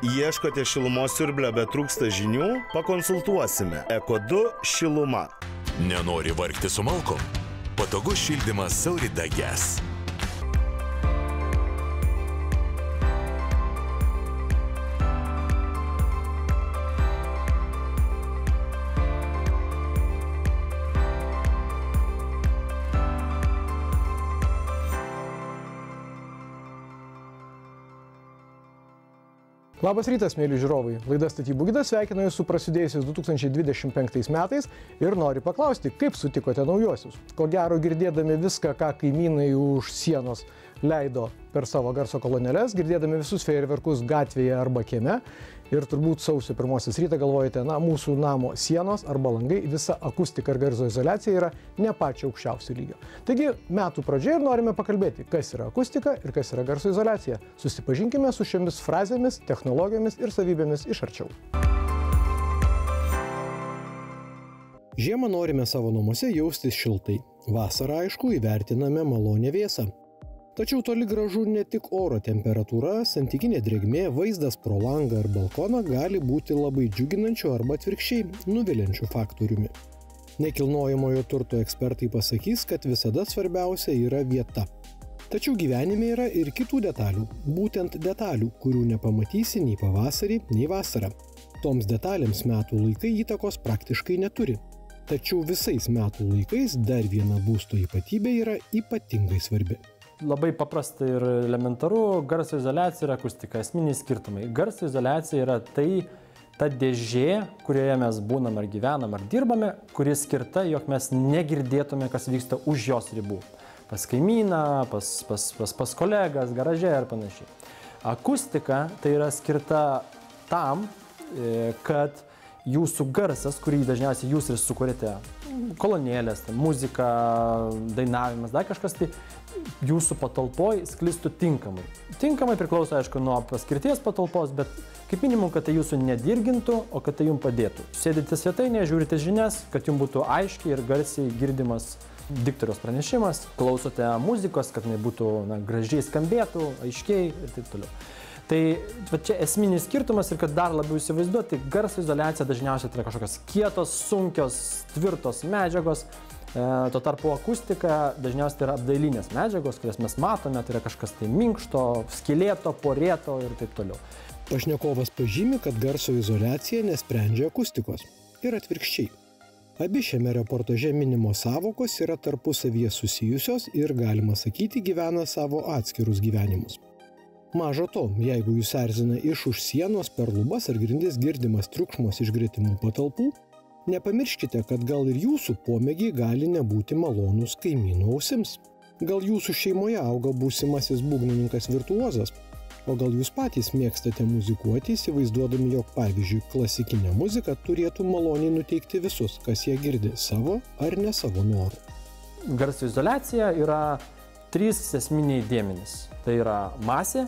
Ieškote šilumos siurblio, bet trūksta žinių? Pakonsultuosime. Eko2 šiluma. Nenori vargti su malkom? Patogus šildymas Saurida Gas. Labas rytas, mėly žiūrovai. Laida Statybų gidas sveikina jūs su prasidėjusiais 2025 metais ir nori paklausti, kaip sutikote naujuosius. Ko gero girdėdami viską, ką kaimynai už sienos leido per savo garso kolonėles, girdėdami visus fejerverkus gatvėje arba kieme ir turbūt sausio 1 rytą galvojate, mūsų namo sienos arba langai, visa akustika ir garso izoliacija yra ne pačio aukščiausio lygio. Taigi, metų pradžia ir norime pakalbėti, kas yra akustika ir kas yra garso izoliacija. Susipažinkime su šiomis frazėmis, technologijomis ir savybėmis iš arčiau. Žiemą norime savo namuose jaustis šiltai. Vasarą, aišku, įvertiname malonę vėsą. Tačiau toli gražu ne tik oro temperatūra, santykinė drėgmė, vaizdas pro langą ar balkoną gali būti labai džiuginančiu arba atvirkščiai nuviliančiu faktoriumi. Nekilnojamojo turto ekspertai pasakys, kad visada svarbiausia yra vieta. Tačiau gyvenime yra ir kitų detalių, būtent detalių, kurių nepamatysi nei pavasarį, nei vasarą. Toms detalėms metų laikai įtakos praktiškai neturi. Tačiau visais metų laikais dar viena būsto ypatybė yra ypatingai svarbi. Labai paprasta ir elementaru, garso izoliacija ir akustika, esminiai skirtumai. Garso izoliacija yra ta dėžė, kurioje mes būnam ar gyvenam ar dirbame, kuri skirta, jog mes negirdėtume, kas vyksta už jos ribų. Pas kaimyną, pas kolegas, garaže ir panašiai. Akustika tai yra skirta tam, kad jūsų garsas, kurį dažniausiai jūs ir sukūrėte, kolonėlės, muzika, dainavimas, dar kažkas, tai jūsų patalpoj sklistų tinkamai. Tinkamai priklauso, aišku, nuo paskirties patalpos, bet kaip minimum, kad tai jūsų nedirgintų, o kad tai jums padėtų. Sėdite svetainėje, žiūrite žinias, kad jums būtų aiškiai ir garsiai girdimas diktoriaus pranešimas, klausote muzikos, kad jinai būtų gražiai skambėtų, aiškiai ir taip toliau. Tai čia esminis skirtumas ir kad dar labiau įsivaizduoti, garso izoliacija dažniausiai tai yra kažkokios kietos, sunkios, tvirtos medžiagos. Tuo tarpu akustika dažniausiai tai yra apdailinės medžiagos, kurias mes matome, tai yra kažkas tai minkšto, skylėto, porėto ir taip toliau. Pašnekovas pažymi, kad garso izoliacija nesprendžia akustikos ir atvirkščiai. Abi šiame reportaže minimos sąvokos yra tarpusavyje susijusios ir, galima sakyti, gyvena savo atskirus gyvenimus. Maža to, jeigu jūs erzina iš už sienos per lubas ar grindis girdimas triukšmas iš gretimų patalpų, nepamirškite, kad gal ir jūsų pomėgiai gali nebūti malonūs kaimynų ausims. Gal jūsų šeimoje auga būsimasis būgnininkas virtuozas, o gal jūs patys mėgstate muzikuoti, įsivaizduodami, jog, pavyzdžiui, klasikinė muzika turėtų maloniai nuteikti visus, kas ją girdi savo ar ne savo noru. Garso izoliacija yra 3 esminiai dėmenys. Tai yra masė,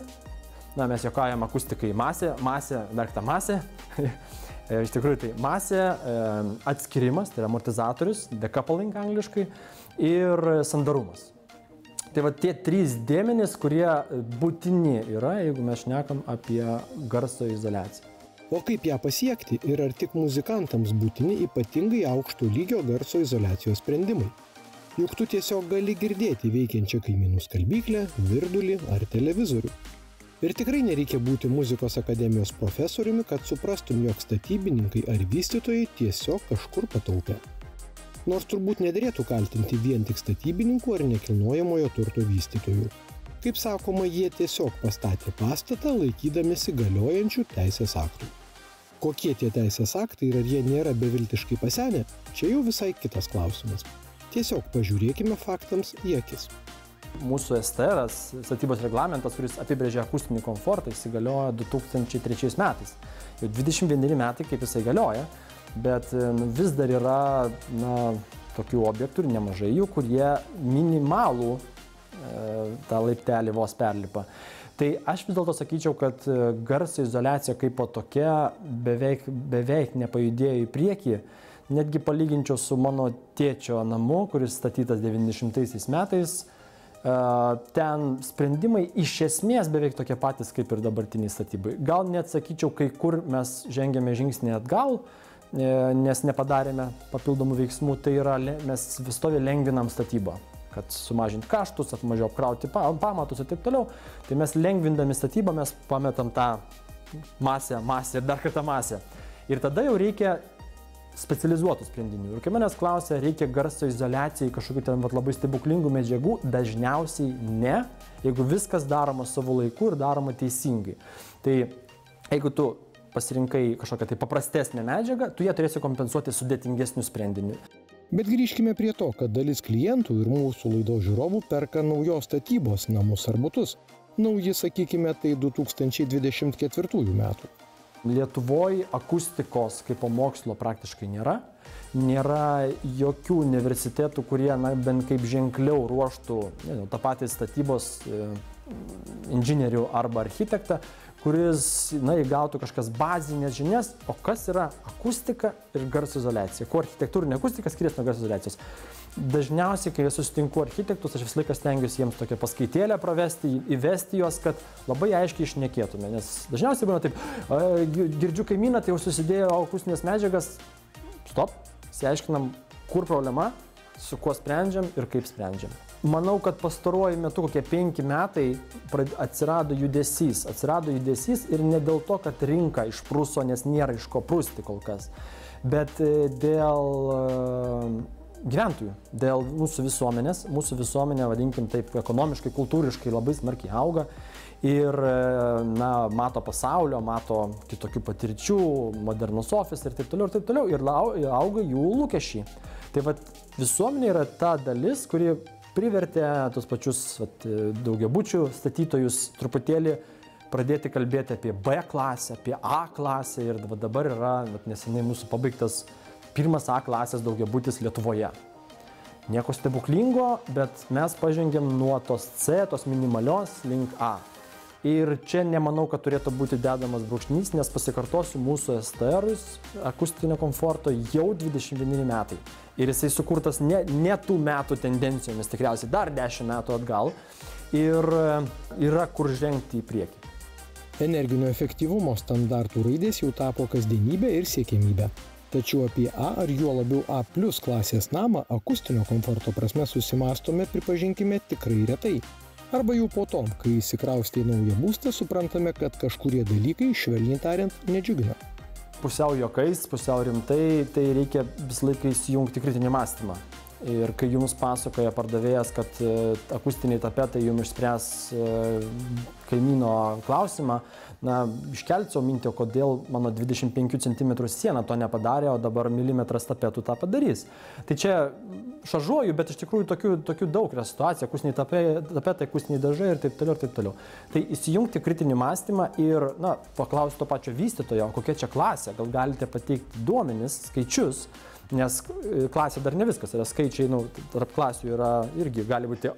mes juokaujam akustikai masė, verkta masė. Iš tikrųjų tai masė, atskirimas, tai yra amortizatorius, decoupling angliškai, ir sandarumas. Tai tie 3 dėmenys, kurie būtini yra, jeigu mes šnekam apie garso izoliaciją. O kaip ją pasiekti ir ar tik muzikantams būtini ypatingai aukšto lygio garso izoliacijos sprendimai? Juk tu tiesiog gali girdėti veikiančią kaimynų skalbyklę, virdulį ar televizorių. Ir tikrai nereikia būti muzikos akademijos profesoriumi, kad suprastum, jog statybininkai ar vystytojai tiesiog kažkur pataupė. Nors turbūt nederėtų kaltinti vien tik statybininkų ar nekilnojamojo turto vystytojų. Kaip sakoma, jie tiesiog pastatė pastatą laikydamiesi galiojančių teisės aktų. Kokie tie teisės aktai ir ar jie nėra beviltiškai pasenę, čia jau visai kitas klausimas. Tiesiog pažiūrėkime faktams į akis. Mūsų STR, statybos reglamentas, kuris apibrėžia akustinį komfortą, įsigaliojo 2003 metais. Jau 21 metai, kaip jisai galioja, bet vis dar yra tokių objektų ir nemažai jų, kurie minimalų tą laiptelį vos perlipa. Tai aš vis dėlto sakyčiau, kad garso izoliacija kaip po tokia beveik nepajudėjo į priekį. Netgi palyginčiau su mano tėčio namu, kuris statytas 90 metais, ten sprendimai iš esmės beveik tokie patys kaip ir dabartiniai statybai. Gal net sakyčiau, kai kur mes žengėme žingsnį atgal, nes nepadarėme papildomų veiksmų, tai yra mes vis tovi lengvinam statybą, kad sumažinti kaštus, mažiau apkrauti pamatus ir taip toliau. Tai mes lengvindami statybą mes pametam tą masę ir dar kartą masę. Ir tada jau reikia specializuotų sprendinių. Ir kai manęs klausia, reikia garso izoliacijai kažkokių ten labai stebuklingų medžiagų, dažniausiai ne, jeigu viskas daroma savo laiku ir daroma teisingai. Tai jeigu tu pasirinkai kažkokią tai paprastesnę medžiagą, tu ją turėsi kompensuoti sudėtingesnių sprendinių. Bet grįžkime prie to, kad dalis klientų ir mūsų laidos žiūrovų perka naujos statybos namus ar butus. Nauji, sakykime, tai 2024 metų. Lietuvoje akustikos kaip mokslo praktiškai nėra. Nėra jokių universitetų, kurie bent kaip ženkliau ruoštų tą patį statybos inžinierių arba architektą, kuris įgautų kažkas bazinės žinias, o kas yra akustika ir garso izoliacija. Kuo architektūrinė akustika skiriasi nuo garso izoliacijos. Dažniausiai, kai sutinku architektus, aš visą laiką stengiuosi jiems tokią paskaitėlę pravesti, įvesti juos, kad labai aiškiai išnekėtume. Nes dažniausiai būna taip, girdžiu kaimyną, tai jau susidėjo akustinės medžiagas, stop, išsiaiškinam, kur problema, su kuo sprendžiam ir kaip sprendžiam. Manau, kad pastaruoju metu, kokie 5 metai, atsirado judesys ir ne dėl to, kad rinka išpruso, nes nėra iš ko prūsti kol kas, bet dėl gyventojų, dėl mūsų visuomenė, vadinkim taip, ekonomiškai, kultūriškai labai smarkiai auga ir mato pasaulio, mato kitokių patirčių, modernus office ir taip toliau, ir auga jų lūkesčiai. Tai visuomenė yra ta dalis, kuri privertė tos pačius daugiabučių statytojus truputėlį pradėti kalbėti apie B klasę, apie A klasę ir dabar yra neseniai mūsų pabaigtas pirmas A klasės daugiabutis Lietuvoje. Nieko stebuklingo, bet mes pažengėm nuo tos C, tos minimalios link A. Ir čia nemanau, kad turėtų būti dedamas brūkšnys, nes pasikartosiu, mūsų STR-us akustinio komforto jau 21 metai. Ir jisai sukurtas ne tų metų tendencijomis, tikriausiai dar 10 metų atgal. Ir yra kur žengti į priekį. Energinio efektyvumo standartų raidės jau tapo kasdienybė ir siekiamybė. Tačiau apie A ar juo labiau A+ klasės namą akustinio komforto prasme susimastome, pripažinkime, tikrai retai. Arba jau po to, kai įsikraustė į naują būstą, suprantame, kad kažkurie dalykai, švelniai tariant, nedžiugina. Pusiau juokais, pusiau rimtai, tai reikia visą laiką įsijungti kritinį mąstymą. Ir kai jums pasakoja pardavėjas, kad akustiniai tapetai jums išspręs kaimyno klausimą, iškelčiau mintį, kodėl mano 25 cm siena to nepadarė, o dabar milimetras tapetų tą padarys. Tai čia šaržuoju, bet iš tikrųjų tokių daug yra situacijų, akustiniai tapetai, akustiniai dažai ir taip toliau ir taip toliau. Tai įsijungti kritinį mąstymą ir, paklausti to pačio vystytojo, kokia čia klasė, gal galite pateikti duomenis, skaičius, nes klasė dar ne viskas, yra skaičiai, tarp klasių yra irgi, gali būti,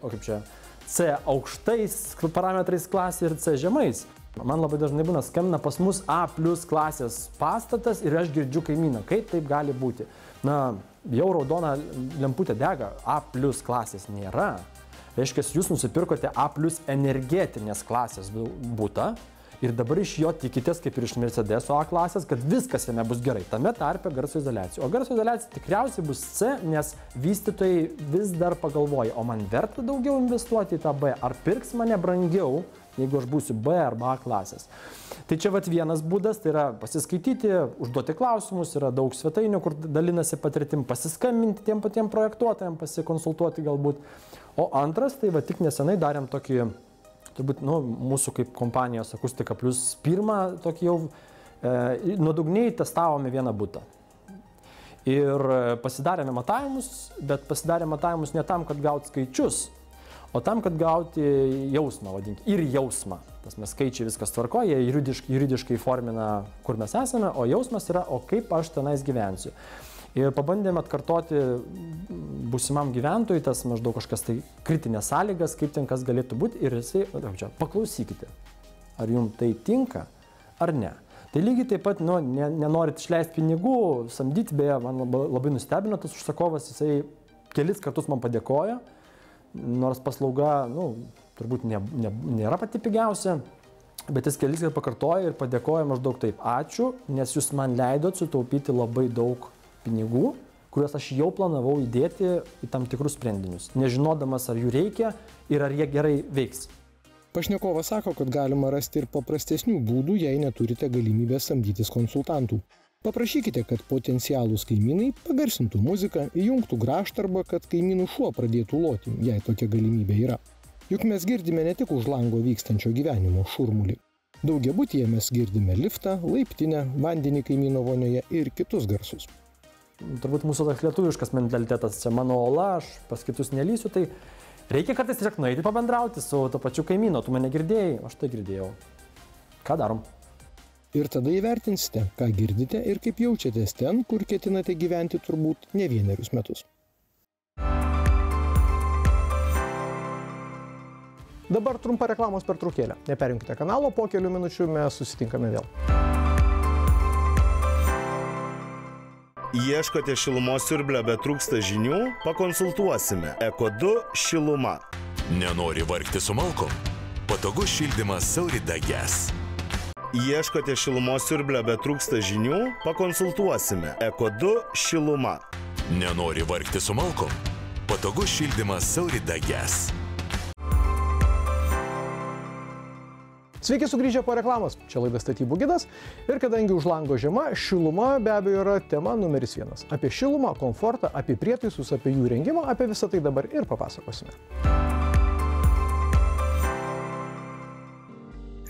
C aukštais parametrais klasė ir C žemais. Man labai dažnai būna, skambina pas mus A+ klasės pastatas ir aš girdžiu kaimyną. Kaip taip gali būti? Jau raudona lemputė dega, A+ klasės nėra. Reiškia, jūs nusipirkote A+ energetinės klasės butą ir dabar iš jo tikitės, kaip ir iš Mercedeso A klasės, kad viskas jame bus gerai. Tame tarpe garso izoliacija. O garso izoliacija tikriausiai bus C, nes vystytojai vis dar pagalvoja, o man verta daugiau investuoti į tą B, ar pirks mane brangiau, jeigu aš būsiu B arba A klasės. Tai čia vienas būdas, tai yra pasiskaityti, užduoti klausimus, yra daug svetainių, kur dalinasi patirtim, pasiskambinti tiem patiem projektuotojams, pasikonsultuoti galbūt. O antras, tai tik nesenai darėm tokį, turbūt, mūsų kaip kompanijos Akustika Plus pirmą tokį jau nuodugniai testavome vieną butą. Ir pasidarėme matavimus, bet pasidarėme matavimus ne tam, kad gauti skaičius, o tam, kad gauti jausmą, vadinkime, ir jausmą. Tas mes skaičiai viskas tvarkoja, jie juridiškai formina, kur mes esame, o jausmas yra, o kaip aš tenais gyvensiu. Ir pabandėme atkartoti būsimam gyventojui tas maždaug kažkas tai kritinės sąlygas, kaip ten kas galėtų būti ir jisai, paklausykite, ar jums tai tinka ar ne. Tai lygiai taip pat, nenorit išleisti pinigų, samdyti, beje, man labai nustebino tas užsakovas, jisai kelis kartus man padėkojo, nors paslauga, turbūt nėra pati pigiausia, bet jis kelis pakartoja ir padėkoja maždaug taip: ačiū, nes jūs man leidot sutaupyti labai daug pinigų, kuriuos aš jau planavau įdėti į tam tikrus sprendinius, nežinodamas, ar jų reikia ir ar jie gerai veiks. Pašnekovas sako, kad galima rasti ir paprastesnių būdų, jei neturite galimybės samdytis konsultantų. Paprašykite, kad potencialūs kaimynai pagarsintų muziką, įjungtų grąžtą arba kad kaimynų šuo pradėtų loti, jei tokia galimybė yra. Juk mes girdime ne tik už lango vykstančio gyvenimo šurmulį. Daugiabutyje mes girdime liftą, laiptinę, vandenį kaimyno vonioje ir kitus garsus. Turbūt mūsų toks lietuviškas mentalitetas, čia mano ola, aš pas kitus nelysiu, tai reikia kartais tiesiog nueiti pabendrauti su to pačiu kaimynu, tu mane girdėjai, aš tai girdėjau. Ką darom? Ir tada įvertinsite, ką girdite ir kaip jaučiatės ten, kur ketinate gyventi turbūt ne vienerius metus. Dabar trumpa reklamos pertraukėlė. Neperjunkite kanalo, po kelių minučių mes susitinkame vėl. Ieškote šilumos siurblio, bet trūksta žinių? Pakonsultuosime. Eko2 šiluma. Nenori vargti su malkom? Patogus šildymas Saurida Gas. Ieškote šilumos siurblio, bet trūksta žinių? Pakonsultuosime. Eko2 šiluma. Nenori vargti su malkom? Patogus šildymas Saurida Gas. Sveiki sugrįžę po reklamos, čia laida Statybų gidas ir kadangi už lango žiema, šiluma be abejo yra tema numeris 1. Apie šilumą, komfortą, apie prietaisus, apie jų rengimą, apie visą tai dabar ir papasakosime.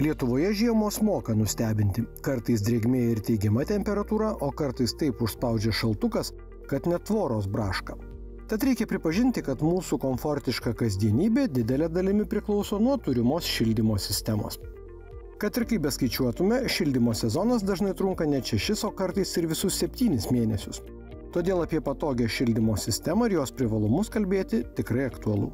Lietuvoje žiemos moka nustebinti. Kartais drėgmė ir teigiama temperatūra, o kartais taip užspaudžia šaltukas, kad net tvoros braška. Tad reikia pripažinti, kad mūsų komfortiška kasdienybė didelė dalimi priklauso nuo turimos šildymo sistemos. Kad ir kaip beskaičiuotume, šildymo sezonas dažnai trunka net 6, o kartais ir visus 7 mėnesius. Todėl apie patogią šildymo sistemą ir jos privalumus kalbėti tikrai aktualu.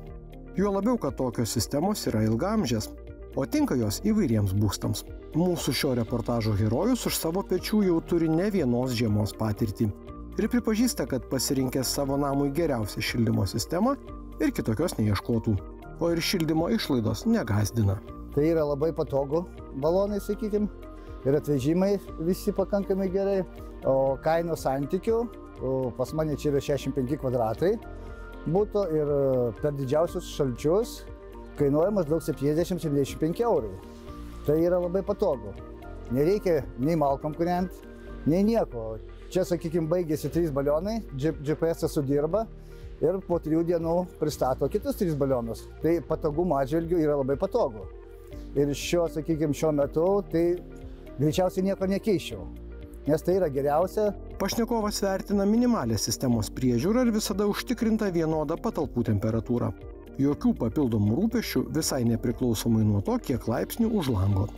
Juo labiau, kad tokios sistemos yra ilgaamžės, o tinka jos įvairiems būstams. Mūsų šio reportažo herojus už savo pečių jau turi ne vienos žiemos patirtį ir pripažįsta, kad pasirinkęs savo namui geriausią šildymo sistemą ir kitokios neieškotų, o ir šildymo išlaidos negąsdina. Tai yra labai patogu, balonai, sakykim, ir atvežimai visi pakankamai gerai, o kainos santykių, pas mane čia yra 65 kvadratai būtų ir per didžiausius šalčius kainuoja maždaug 70-75 eurų. Tai yra labai patogu. Nereikia nei malkom kūrenti, nei nieko. Čia, sakykim, baigėsi 3 balionai, GPS sudirba ir po 3 dienų pristato kitus 3 balionus. Tai patogumo atžvilgiu yra labai patogu. Ir šiuo metu tai greičiausiai nieko nekeičiau, nes tai yra geriausia. Pašnekovas vertina minimalę sistemos priežiūrą ir visada užtikrinta vienodą patalpų temperatūrą. Jokių papildomų rūpesčių visai nepriklausomai nuo to, kiek laipsnių už lango.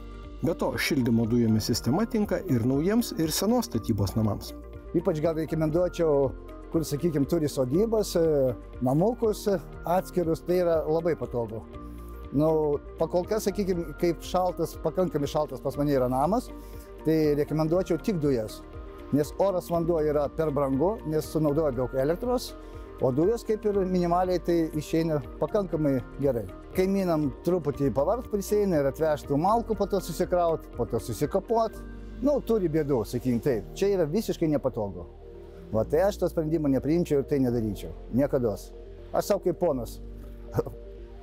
Be to, šildymo dujomis sistema tinka ir naujiems, ir senos statybos namams. Ypač gal rekomenduočiau, kur, sakykim, turi sodybas, namukus atskirus, tai yra labai patogu. Pakol kas, sakykim, kaip pakankamai šaltas pas mane yra namas, tai rekomenduočiau tik dujas, nes oras vanduo yra per brangu, nes sunaudoja daug elektros, o dujos kaip ir minimaliai tai išeina pakankamai gerai. Kaimynam truputį pavargt prisieina ir atvežtų malkų, po to susikraut, po to susikapot. Turi bėdų, sakykim, taip. Čia yra visiškai nepatogu. Tai aš to sprendimo nepriimčiau ir tai nedaryčiau. Niekados. Aš savo kaip ponas.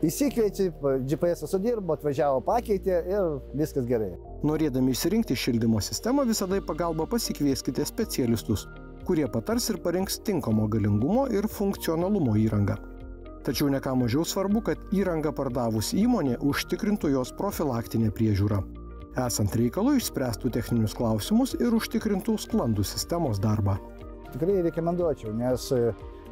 Įsikveičiai, GPS sudirbo, atvažiavo, pakeitė ir viskas gerai. Norėdami išsirinkti šildymo sistemą, visada į pagalbą pasikvieskite specialistus, kurie patars ir parinks tinkamo galingumo ir funkcionalumo įrangą. Tačiau ne ką mažiau svarbu, kad įrangą pardavus įmonė užtikrintų jos profilaktinę priežiūrą. Esant reikalui išspręstų techninius klausimus ir užtikrintų sklandų sistemos darbą. Tikrai rekomenduočiau, nes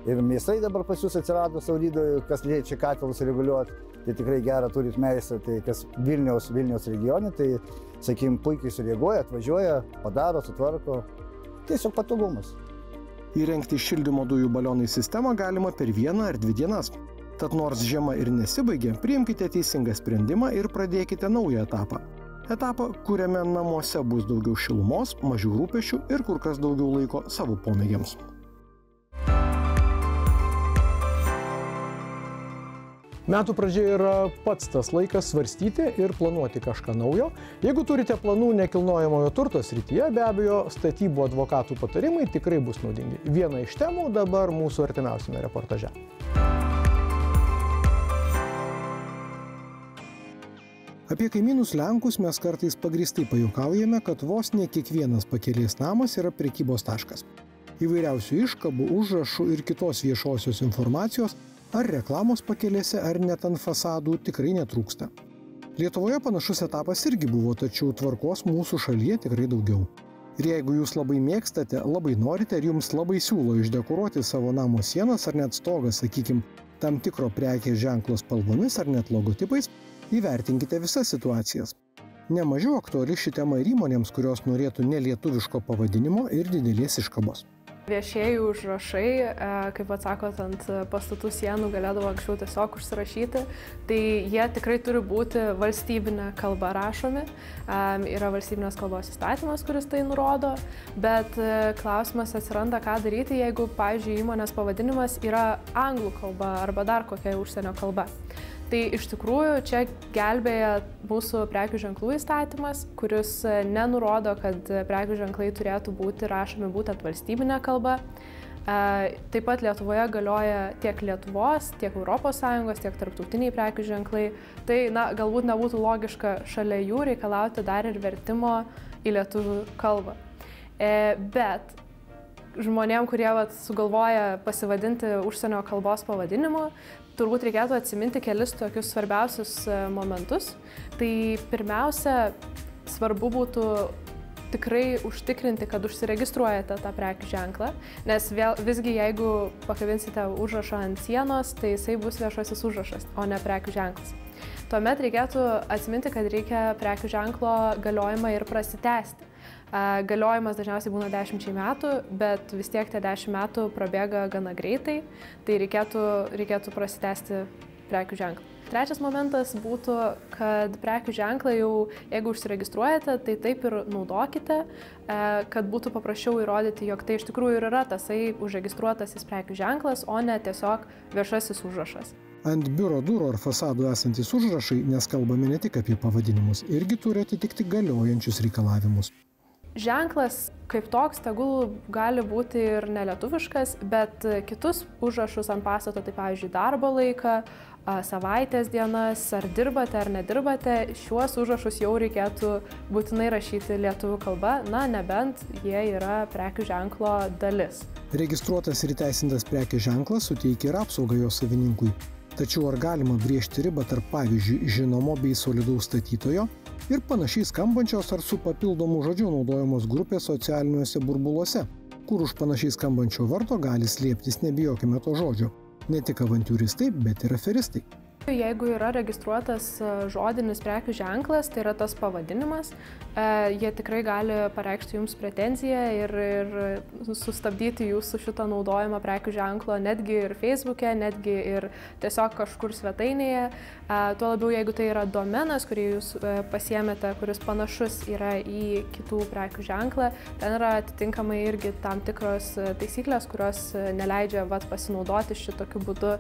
ir meistrai dabar pas jūs atsirado Sauridoje, kas liečia katilus reguliuoti, tai tikrai gerą turit meistrą, tai kas Vilniaus regione, tai, sakykim, puikiai sureaguoja, atvažiuoja, padaro, sutvarko, tiesiog patogumas. Įrengti šildymo dujų balionai sistemą galima per 1 ar 2 dienas. Tad nors žiema ir nesibaigė, priimkite teisingą sprendimą ir pradėkite naują etapą. Etapą, kuriame namuose bus daugiau šilumos, mažiau rūpesčių ir kur kas daugiau laiko savo pomėgiams. Metų pradžia yra pats tas laikas svarstyti ir planuoti kažką naujo. Jeigu turite planų nekilnojamojo turto srityje, be abejo, statybų advokatų patarimai tikrai bus naudingi. Viena iš temų dabar mūsų artimiausiame reportaže. Apie kaimynus Lenkus mes kartais pagrįstai pajuokaujame, kad vos ne kiekvienas pakelės namas yra prekybos taškas. Įvairiausių iškabų, užrašų ir kitos viešosios informacijos ar reklamos pakelėse ar net ant fasadų tikrai netrūksta. Lietuvoje panašus etapas irgi buvo, tačiau tvarkos mūsų šalyje tikrai daugiau. Ir jeigu jūs labai mėgstate, labai norite ir jums labai siūlo išdekoruoti savo namo sienas ar net stogą, sakykim, tam tikro prekės ženklo spalvomis ar net logotipais, įvertinkite visas situacijas. Nemažiau aktuali ši tema ir įmonėms, kurios norėtų nelietuviško pavadinimo ir didelės iškabos. Viešieji užrašai, kaip atsakot, ant pastatų sienų galėdavo anksčiau tiesiog užsirašyti, tai jie tikrai turi būti valstybinė kalba rašomi. Yra valstybinės kalbos įstatymas, kuris tai nurodo, bet klausimas atsiranda, ką daryti, jeigu, pavyzdžiui, įmonės pavadinimas yra anglų kalba arba dar kokia užsienio kalba. Tai iš tikrųjų čia gelbėja mūsų prekių ženklų įstatymas, kuris nenurodo, kad prekių ženklai turėtų būti rašomi būtent valstybinė kalba. Taip pat Lietuvoje galioja tiek Lietuvos, tiek ES, tiek tarptautiniai prekių ženklai. Tai galbūt nebūtų logiška šalia jų reikalauti dar ir vertimo į lietuvių kalbą. Bet žmonėm, kurie sugalvoja pasivadinti užsienio kalbos pavadinimu, turbūt reikėtų atsiminti kelis tokius svarbiausius momentus. Tai pirmiausia, svarbu būtų tikrai užtikrinti, kad užsiregistruojate tą prekių ženklą, nes visgi jeigu pakabinsite užrašą ant sienos, tai jisai bus viešasis užrašas, o ne prekių ženklas. Tuomet reikėtų atsiminti, kad reikia prekių ženklo galiojimą ir prasitęsti. Galiojimas dažniausiai būna 10 metų, bet vis tiek tie 10 metų prabėga gana greitai, tai reikėtų prasitęsti prekių ženklą. Trečias momentas būtų, kad prekių ženklą jau, jeigu užsiregistruojate, tai taip ir naudokite, kad būtų paprasčiau įrodyti, jog tai iš tikrųjų ir yra tasai užregistruotasis prekių ženklas, o ne tiesiog viešasis užrašas. Ant biuro durų ar fasadų esantis užrašai, nes kalbame ne tik apie pavadinimus, irgi turi atitikti galiojančius reikalavimus. Ženklas kaip toks tegul gali būti ir nelietuviškas, bet kitus užrašus ant pastato, tai pavyzdžiui darbo laiką, savaitės dienas, ar dirbate ar nedirbate, šiuos užrašus jau reikėtų būtinai rašyti lietuvių kalba, nebent jie yra prekių ženklo dalis. Registruotas ir įteisintas prekės ženklas suteikia ir apsaugą jo savininkui. Tačiau ar galima brėžti ribą tarp, pavyzdžiui, žinomo bei solidaus statytojo ir panašiai skambančios ar su papildomu žodžiu naudojamos grupės socialiniuose burbuluose, kur už panašiai skambančio vardo gali slėptis, nebijokime to žodžio, ne tik avantiūristai, bet ir aferistai. Jeigu yra registruotas žodinis prekių ženklas, tai yra tas pavadinimas, jie tikrai gali pareikšti jums pretenziją ir sustabdyti jūsų šitą naudojimą prekių ženklo netgi ir Facebook'e, netgi ir tiesiog kažkur svetainėje. Tuo labiau, jeigu tai yra domenas, kurį jūs pasiėmėte, kuris panašus yra į kitų prekių ženklą, ten yra atitinkamai irgi tam tikros taisyklės, kurios neleidžia pasinaudoti šitokiu būdu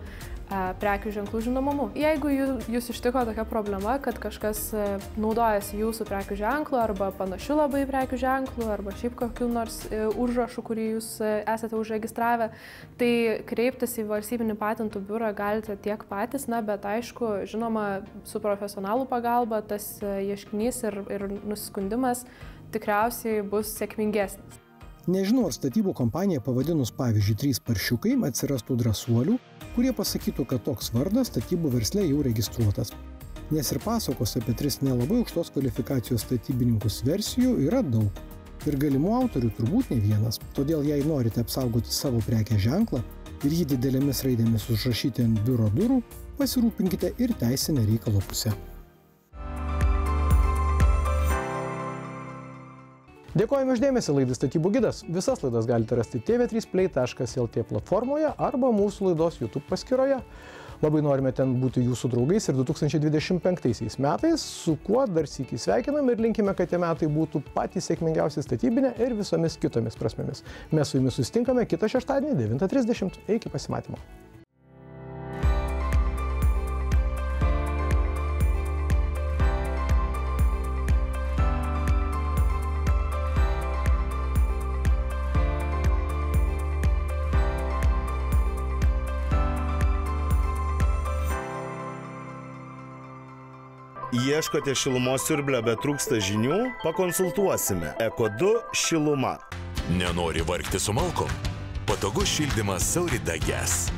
prekių ženklų žinomumu. Jeigu jūs ištiko tokia problema, kad kažkas naudojasi jūsų prekių ženklu arba panašiu labai prekių ženklu arba šiaip kokiu nors užrašu, kurį jūs esate užregistravę, tai kreiptis į valstybinį patentų biurą galite tiek patys, bet aišku, žinoma, su profesionalų pagalba tas ieškinys ir nusiskundimas tikriausiai bus sėkmingesnis. Nežinau, ar statybų kompanija pavadinus, pavyzdžiui, 3 paršiukai atsirastų drąsuolių, kurie pasakytų, kad toks vardas statybų versle jau registruotas. Nes ir pasakos apie 3 nelabai aukštos kvalifikacijos statybininkus versijų yra daug. Ir galimų autorių turbūt ne vienas. Todėl, jei norite apsaugoti savo prekės ženklą ir jį didelėmis raidėmis užrašyti ant biuro durų, pasirūpinkite ir teisinę reikalo pusę. Dėkojame už dėmesį, laidai Statybų gidas. Visas laidas galite rasti tv3play.lt platformoje arba mūsų laidos YouTube paskyroje. Labai norime ten būti jūsų draugais ir 2025 metais, su kuo dar sykį sveikinam ir linkime, kad tie metai būtų patys sėkmingiausi statybinė ir visomis kitomis prasmėmis. Mes su jumis susitinkame kitą šeštadienį 9:30. Iki pasimatymo. Ieškote šilumos siurblio, bet trūksta žinių? Pakonsultuosime. Eko2 šiluma. Nenori vargti su malkom? Patogus šildymas Saurida Gas.